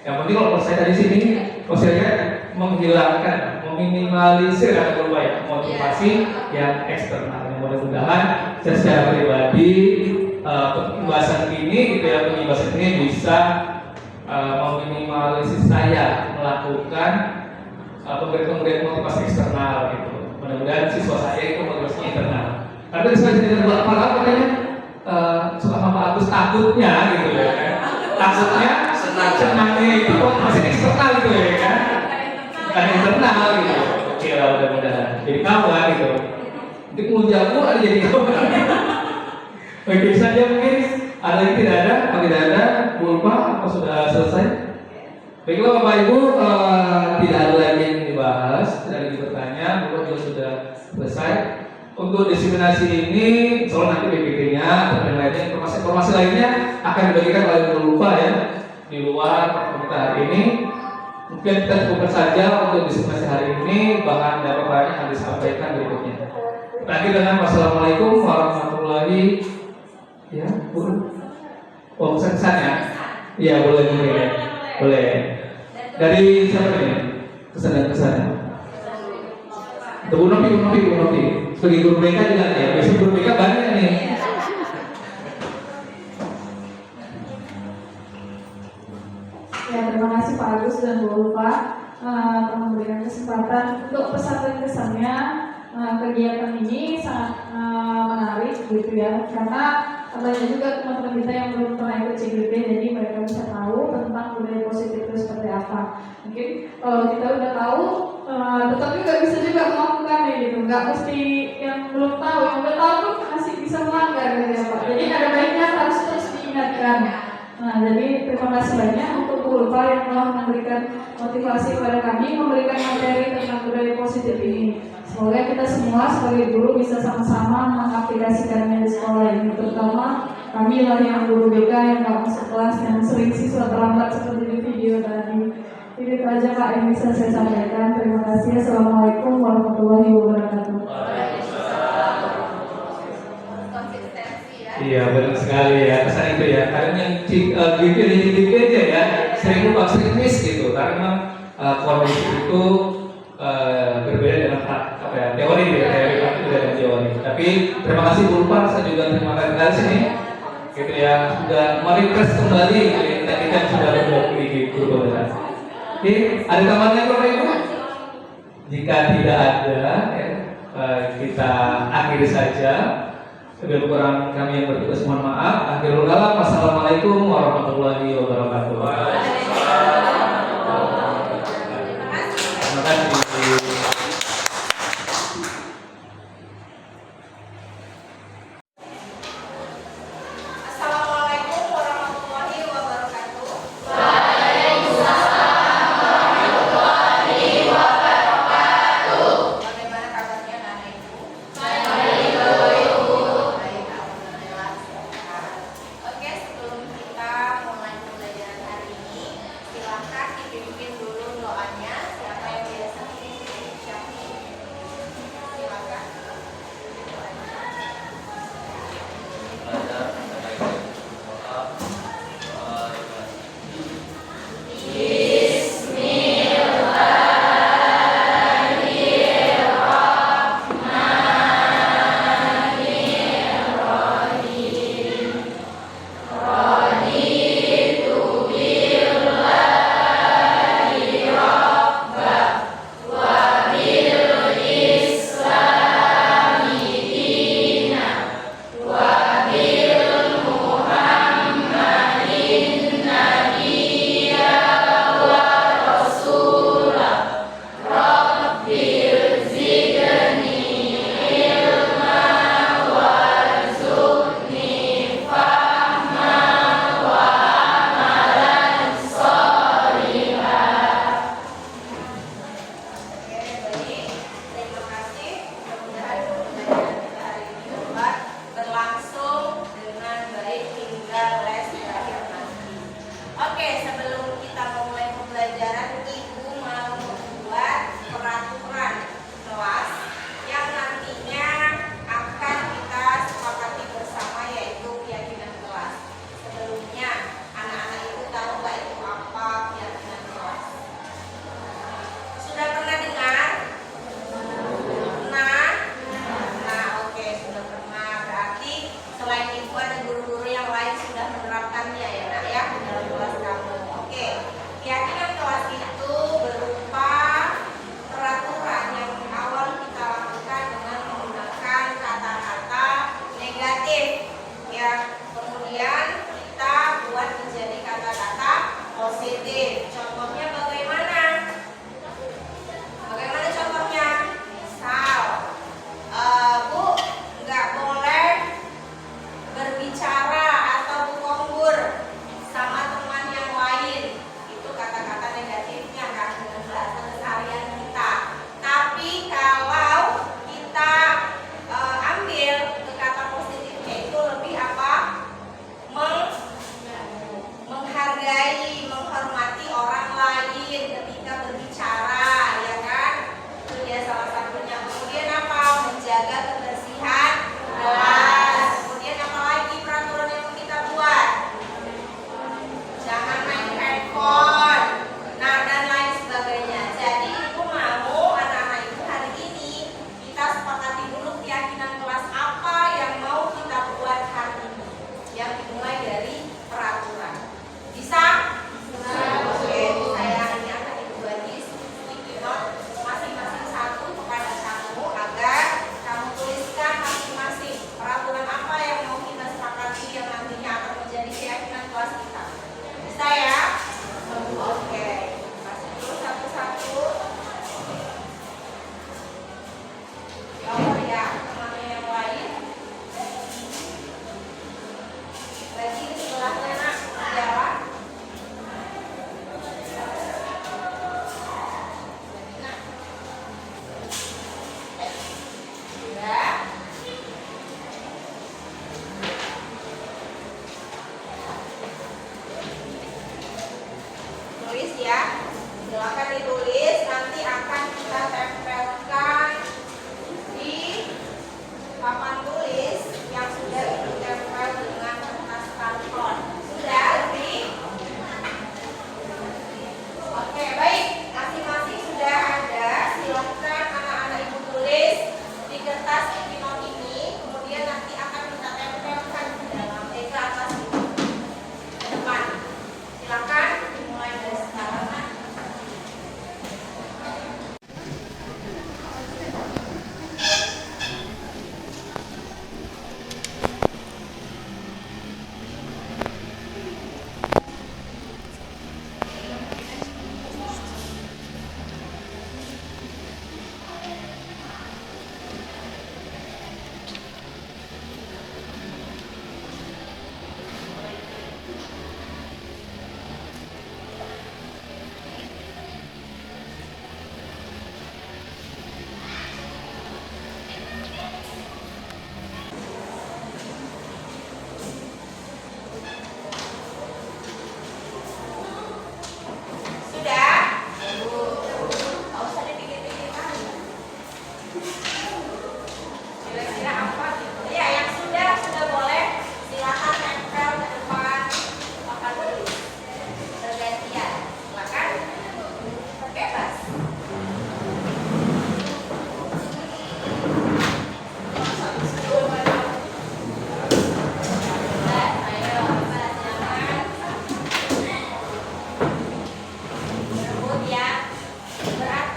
Yang penting kalau saya dari sini, saya menghilangkan, meminimalisir atau berupaya motivasi yang eksternal. Yang mudah-mudahan secara pribadi pembahasan ini, gitu ya, pembahasan ini bisa meminimalisir saya melakukan pemberian motivasi eksternal gitu. Mudah-mudahan siswa saya itu motivasinya internal. Karena saya tidak buat apa katanya. Suka sama Agus takutnya gitu ya kan, takutnya senangnya itu masih eksternal gitu ya kan, bukan internal gitu. Oke lah, mudah-mudahan jadi kawan gitu, nanti mengujamu ada jadi kawan. Oke saja, mungkin ada yang tidak ada, apa tidak ada, Bu Ulfa, apa sudah selesai? Baiklah Bapak Ibu, tidak ada lagi yang dibahas, tidak ada yang bertanya, Bu Ulfa juga sudah selesai. Untuk diseminasi ini, soal nanti PPT-nya atau yang lainnya, informasi lainnya akan dibagikan oleh Bu Ulfa ya di luar pertemuan hari ini. Mungkin kita cukupkan saja untuk diseminasi hari ini, bahan dan paparannya akan disampaikan berikutnya. Lagi dengan wassalamualaikum warahmatullahi ya Bu. Oh pesan ya? Iya boleh ya. Boleh. Dari siapa nih? Kesan. Bu Nopi. Sebagai guru BK juga ya, besok guru BK banyak nih. Ya, terima kasih Pak Agus dan Bu Ulfa telah memberikan kesempatan untuk pesan dan kesannya. Kegiatan ini sangat menarik gitu ya, karena banyak juga teman-teman kita yang belum pernah ikut CGP, jadi mereka bisa tahu tentang budaya positif itu seperti apa. Mungkin kalau kita udah tahu, tetap juga bisa juga melakukannya gitu, nggak mesti yang belum tahu, yang udah tahu tuh masih bisa melanggar gitu ya Pak. Jadi ada baiknya harus terus diingatkan. Nah, jadi terima kasih banyak untuk Bu Ulfa yang telah memberikan motivasi kepada kami, memberikan materi tentang budaya positif ini. Semoga kita semua sebagai guru bisa sama-sama mengaplikasikannya di sekolah ini, terutama kami lah yang guru BK yang nggak masuk kelas, yang sering siswa terlambat seperti di video tadi. Itu aja Pak yang bisa saya sampaikan. Terima kasih. Assalamualaikum warahmatullahi wabarakatuh. Iya benar sekali ya, kesan itu ya. Karena yang gitu aja ya, sering lupa, sering miss gitu. Karena kondisi itu berbeda dengan teori dengan teori. Tapi terima kasih Bu Ulfa, saya juga terima kasih dari sini gitu ya, sudah merefresh kembali kita sudah berdoa di guru. Oke, ada tambahan lagi Bapak Ibu? Jika tidak ada, kita akhiri saja. Lebih kurang kami yang bertugas mohon maaf. Akhirul kalam. Wassalamualaikum warahmatullahi wabarakatuh. Terima kasih. Assalamualaikum warahmatullahi wabarakatuh. Bagaimana kabarnya anak ibu? Baik, alhamdulillah sehat. Oke, sebelum kita mulai pembelajaran hari ini, silakan dipimpin dulu doanya. Siapa yang biasa pimpin? Silakan. Terima kasih. Mudah-mudahan pembelajaran kita hari ini dapat berlangsung dengan baik hingga les berakhir nanti. Oke, sebelum kita memulai pembelajaran, Ibu mau membuat peraturan kelas yang nantinya akan kita sepakati bersama, yaitu keyakinan kelas. Sebelumnya, anak-anak Ibu tahu nggak itu apa keyakinan kelas? Sudah pernah dengar? Oke, sudah pernah. Berarti selain ibu ada guru-guru yang lain sudah menerapkannya ya nak ya dalam kelas kamu. Oke, keyakinan kelas itu berupa peraturan yang awal kita lakukan dengan menggunakan kata-kata negatif ya. Kemudian kita buat menjadi kata-kata positif. Contohnya bagaimana? Bagaimana contohnya? Misal, Bu, nggak boleh berbicara atau berkombur sama teman yang lain. Itu kata-kata negatifnya kan dengan bahasa keseharian kita. Tapi kalau kita ambil ke kata positifnya itu lebih apa? Menghargai, menghormati orang lain ketika berbicara, ya kan? Itu dia salah satunya. Kemudian apa? Menjaga kebersihan kelas. Kemudian apa lagi peraturan yang kita buat? Jangan main handphone, nah dan lain sebagainya. Jadi ibu mau anak-anak ibu hari ini kita sepakati dulu keyakinan kelas apa yang mau kita buat hari ini, yang dimulai dari peraturan. Bisa? Oke, saya ini akan ibu bagi sticky note masing-masing satu kepada kamu agar kamu tulis Kira-kira apa gitu. Ya, yang sudah boleh silakan nempel ke depan papan tulis. Bergantian. Silakan. Bebas. Ayo, silakan. Berebut ya. Berat.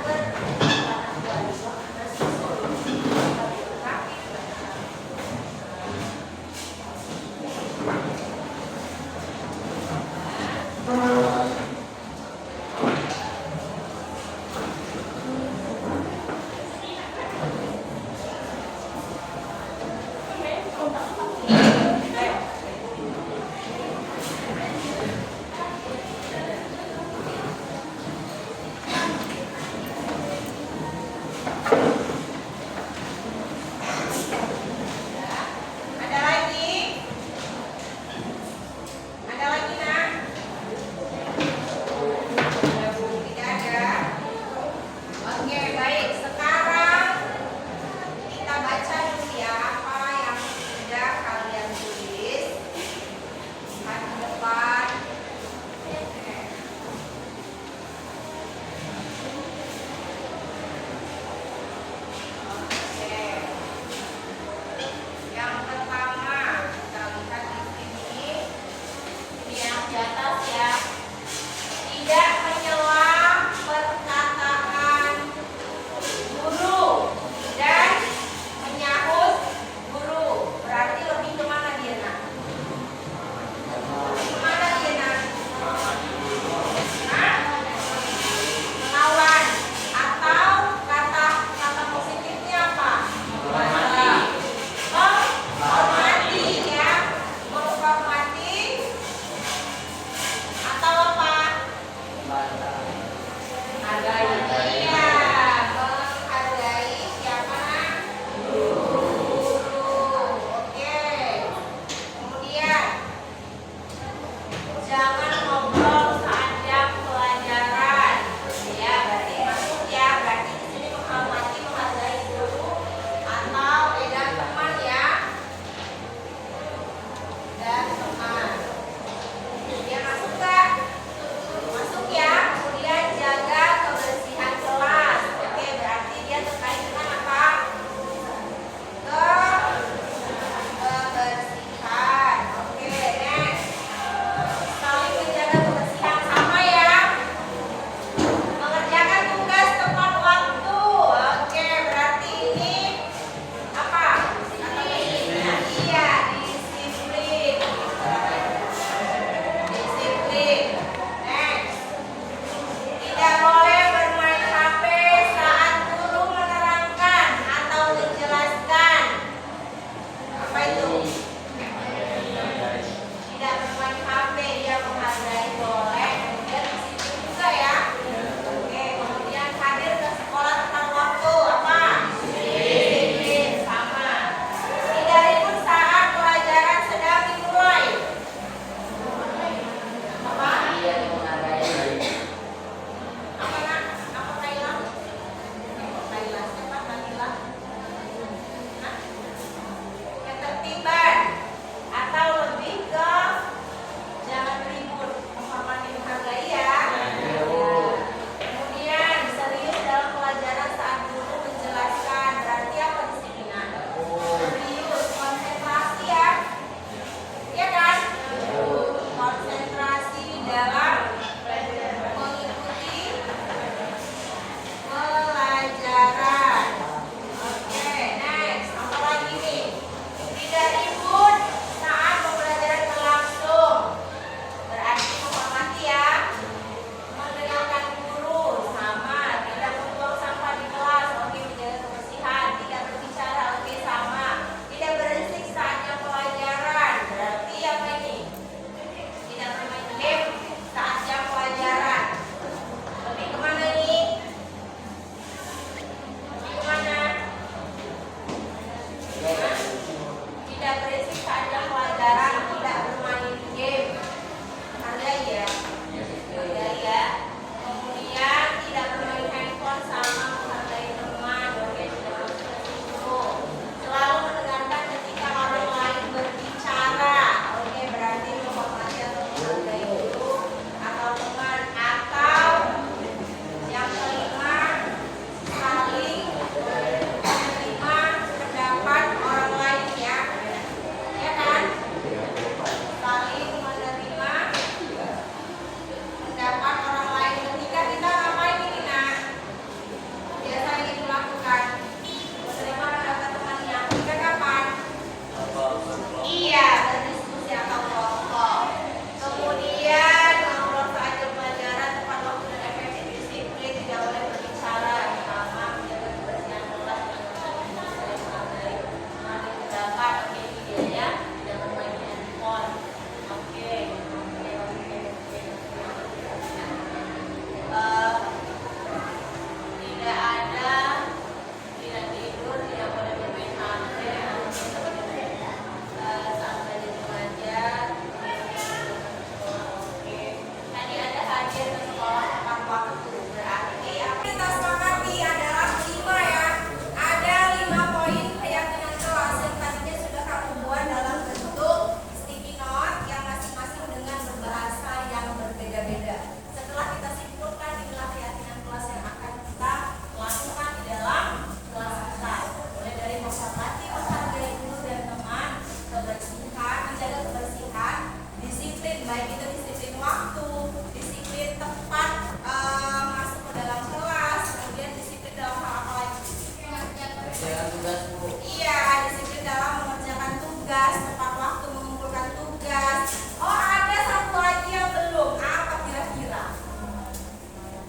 tugas, Bu. Iya, disiplin dalam mengerjakan tugas, tepat waktu mengumpulkan tugas. Oh, ada satu lagi yang belum. Apa kira-kira?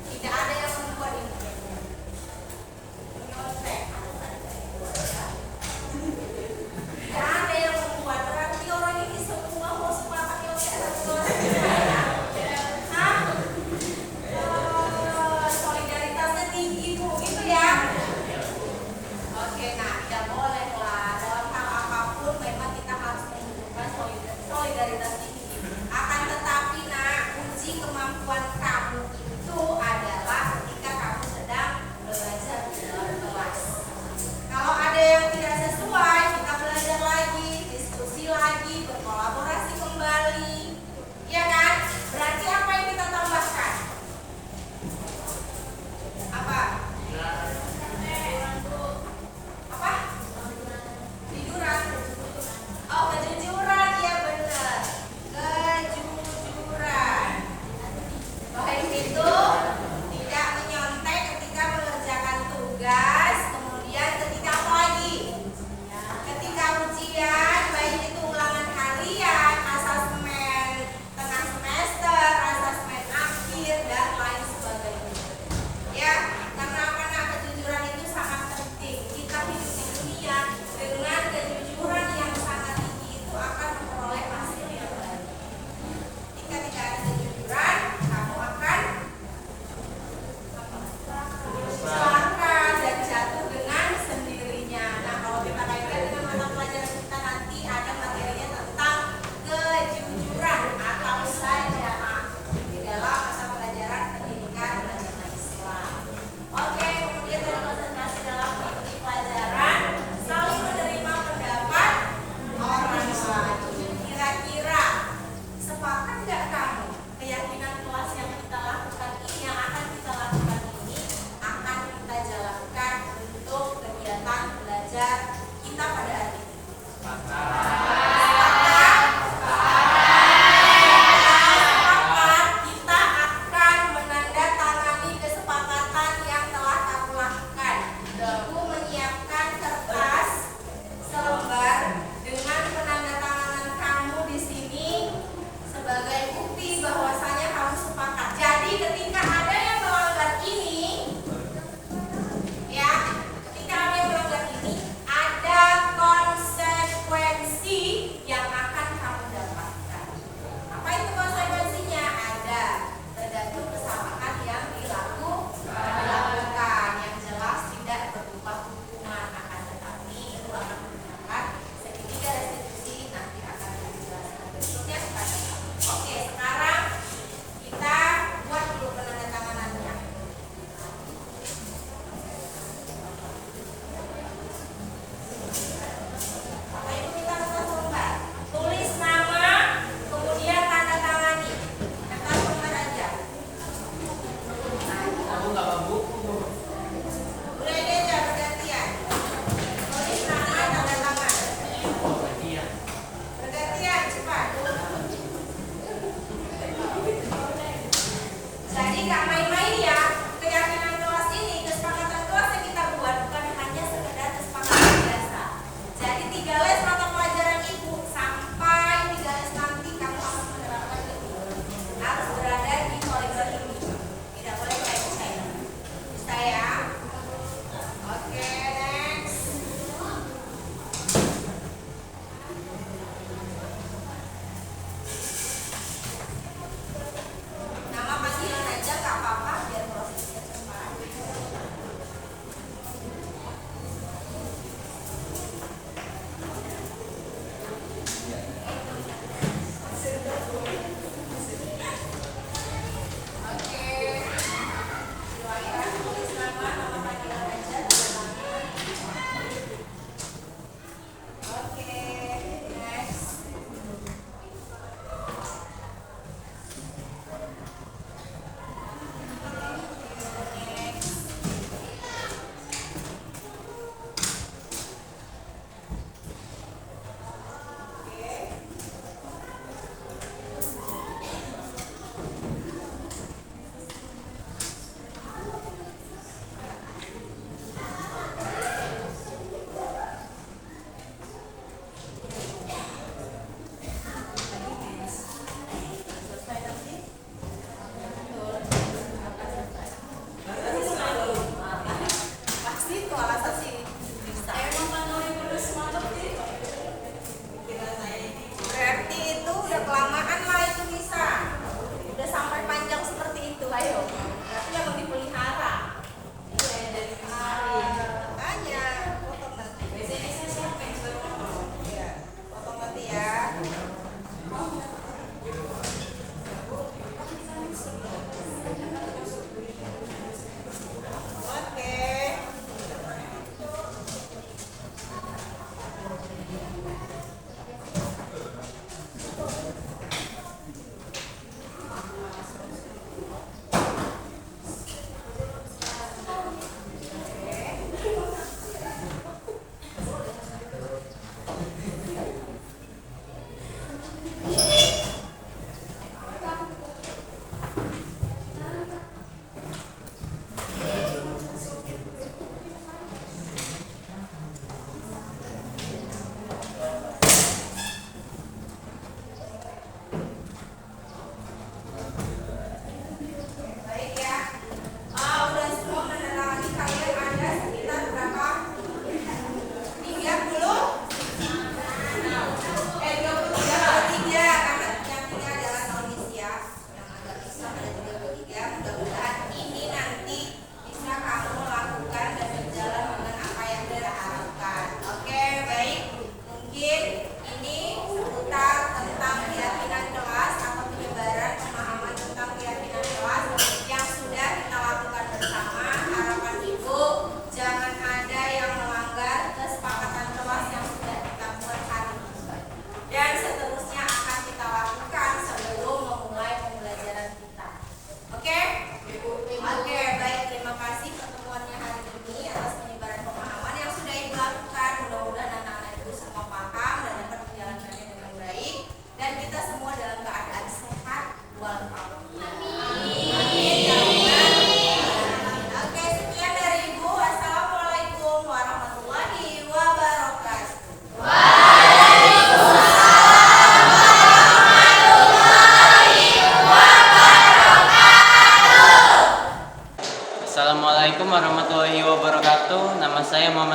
Tidak ada yang membuat ini. Nyontek. Tidak ada yang membuat. Berarti orang ini semua mau sepakat nyontek satu orang. Hah? Solidaritasnya tinggi, Bu. Gitu ya. Oke, nah tidak boleh lah. Dalam hal apapun memang kita harus menunjukkan solidaritas ini. Akan tetapi nak, uji kemampuan kamu itu adalah ketika kamu sedang belajar di dalam kelas. Kalau ada yang tidak sesuai, kita belajar lagi, diskusi lagi, berkolaborasi kembali. Ya kan? Berarti apa yang kita tambahkan? Apa? Apa? Tiduran. Oh, kejujuran, ya benar. Kejujuran. Baik itu tidak menyontek ketika mengerjakan tugas, kemudian ketika apa lagi? Ketika ujian, baik itu ulangan harian, asesmen tengah semester, asesmen akhir, dan lain sebagainya. Ya, karena apa? Nah, kejujuran itu sangat penting. Kita hidup di dunia dengan kejujuran yang sangat tinggi itu akan memperoleh hasil yang baik. Jika tidak ada kejujuran, kamu akan celaka dan jatuh dengan sendirinya. Nah, kalau kita kaitkan dengan mata pelajaran kita nanti ada materinya tentang kejujuran atau syaja'ah di dalam mata pelajaran pendidikan agama Islam. Oke, kemudian dari konsentrasi dalam mengikuti pelajaran, saling menerima pendapat orang lain. Kira-kira sepakat nggak kamu keyakinan kelas yang kita lakukan ini, yang akan kita lakukan ini, akan kita jalankan untuk kegiatan belajar kita pada hari ini? Sepakat, kita akan menandatangani kesepakatan yang telah kamu lakukan. Ibu menyiapkan kertas selembar dengan penandatanganan kamu di sini sebagai bukti bahwasanya kamu sepakat. Jadi ketika ada yang melanggar ini, ya, ketika ada yang melanggar ini, ada konsekuensi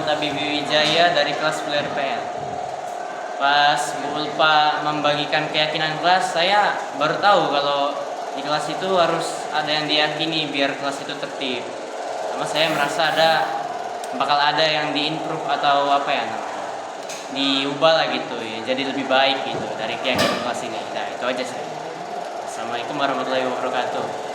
Abibi Wijaya dari kelas 10 RPL. Pas Bu Ulfa membagikan keyakinan kelas, saya baru tahu kalau di kelas itu harus ada yang diyakini biar kelas itu tertib. Sama saya merasa bakal ada yang diimprove atau apa ya namanya, diubah lah gitu ya, jadi lebih baik gitu dari keyakinan kelas ini. Nah itu aja saya. Assalamualaikum warahmatullahi wabarakatuh.